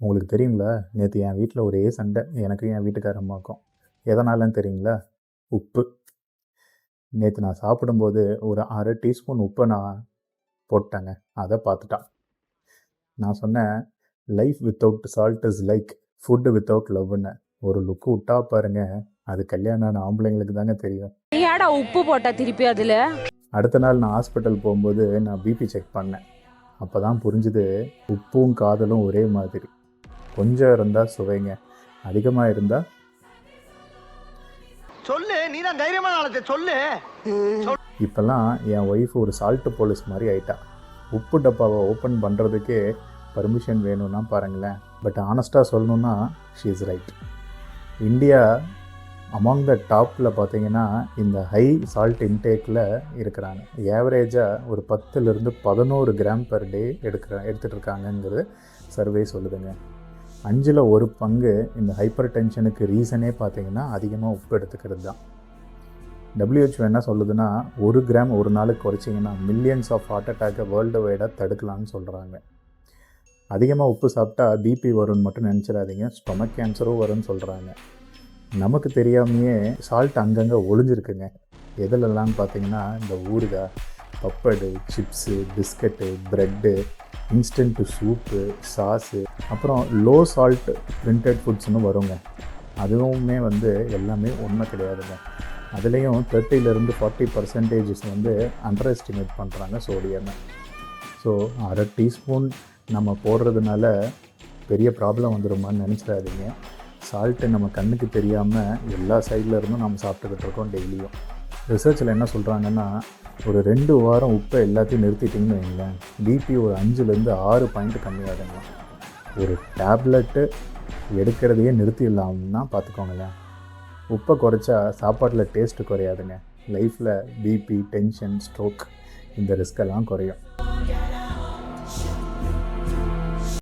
உங்களுக்கு தெரியுங்களா, நேற்று என் வீட்டில் ஒரே சண்டை எனக்கும் என் வீட்டுக்கார அம்மாவுக்கும். எதனாலன்னு தெரியுங்களா? உப்பு. நேற்று நான் சாப்பிடும்போது ஒரு 1/2 டீஸ்பூன் உப்பை நான் போட்டேங்க. அதை பார்த்துட்டான். நான் சொன்னேன், life without salt is like food without லவ்னு. ஒரு லுக்கு விட்டா பாருங்க, அது கல்யாணம் ஆன ஆம்பளைங்களுக்கு தாங்க தெரியும். ஏடா உப்பு போட்டா திருப்பி அதில்? அடுத்த நாள் நான் ஹாஸ்பிட்டல் போகும்போது நான் பிபி செக் பண்ணேன். அப்போ தான் புரிஞ்சுது, உப்பும் காதலும் ஒரே மாதிரி. கொஞ்சம் இருந்தால் சுவைங்க, அதிகமாக இருந்தால் சொல்லு. நீ தான் தைரியமான ஆளத்தை சொல்லு. இப்போல்லாம் என் ஒய்ஃப் ஒரு சால்ட்டு போலீஸ் மாதிரி ஆயிட்டா. உப்பு டப்பாவை ஓப்பன் பண்ணுறதுக்கே பர்மிஷன் வேணும்னா பாருங்களேன். பட் ஆனஸ்ட்டாக சொல்லணுன்னா she is right. India among the டாப்பில் பார்த்தீங்கன்னா இந்த ஹை சால்ட் இன்டேக்கில் இருக்கிறாங்க. ஏவரேஜாக ஒரு 10லிருந்து 11 கிராம் பெர் டே எடுத்துகிட்டு இருக்காங்கங்கிறது சர்வே சொல்லுதுங்க. 5ல் 1 பங்கு இந்த ஹைப்பர் டென்ஷனுக்கு ரீசனே பார்த்தீங்கன்னா அதிகமாக உப்பு எடுத்துக்கிறது தான். WHO என்ன சொல்லுதுன்னா, 1 கிராம் ஒரு நாளுக்கு குறைச்சிங்கன்னா மில்லியன்ஸ் ஆஃப் ஹார்ட் அட்டாக்கை வேர்ல்டு வைடாக தடுக்கலான்னு சொல்கிறாங்க. அதிகமாக உப்பு சாப்பிட்டா பிபி வரும்னு மட்டும் நினச்சிடாதீங்க, ஸ்டொமக் கேன்சரும் வரும்னு சொல்கிறாங்க. நமக்கு தெரியாமையே சால்ட் அங்கங்கே ஒளிஞ்சிருக்குங்க. எதுலெல்லாம் பார்த்தீங்கன்னா இந்த ஊறுகாய், papad, chips, biscuit, bread, instant soup, sauce, அப்புறம் லோ சால்ட் பிரிண்டட் ஃபுட்ஸ்னு வருங்க. அதுவுமே எல்லாமே உண்மை கிடையாதுங்க. அதுலேயும் 30லிருந்து 40% அண்டர் எஸ்டிமேட் பண்ணுறாங்க சோடியமை. ஸோ 1/2 டீஸ்பூன் நம்ம போடுறதுனால பெரிய ப்ராப்ளம் வந்துடுமான்னு நினச்சிடாதீங்க. சால்ட்டு நம்ம கண்ணுக்கு தெரியாமல் எல்லா சைடில் இருந்தும் நம்ம சாப்பிட்டுக்கிட்டு இருக்கோம் டெய்லியும். ரிசர்ச்சில் என்ன சொல்கிறாங்கன்னா, ஒரு 2 வாரம் உப்பை எல்லாத்தையும் நிறுத்திட்டிங்கன்னு வைங்களேன், பிபி ஒரு 5லேருந்து 6 பாயிண்ட் கம்மியாகுங்க. ஒரு டேப்லெட்டு எடுக்கிறதையே நிறுத்திடலாம்னா பார்த்துக்கோங்களேன். உப்பை குறைச்சா சாப்பாட்டில் டேஸ்ட்டு குறையாதுங்க. லைஃப்பில் பிபி, டென்ஷன், ஸ்ட்ரோக் இந்த ரிஸ்கெல்லாம் குறையும்.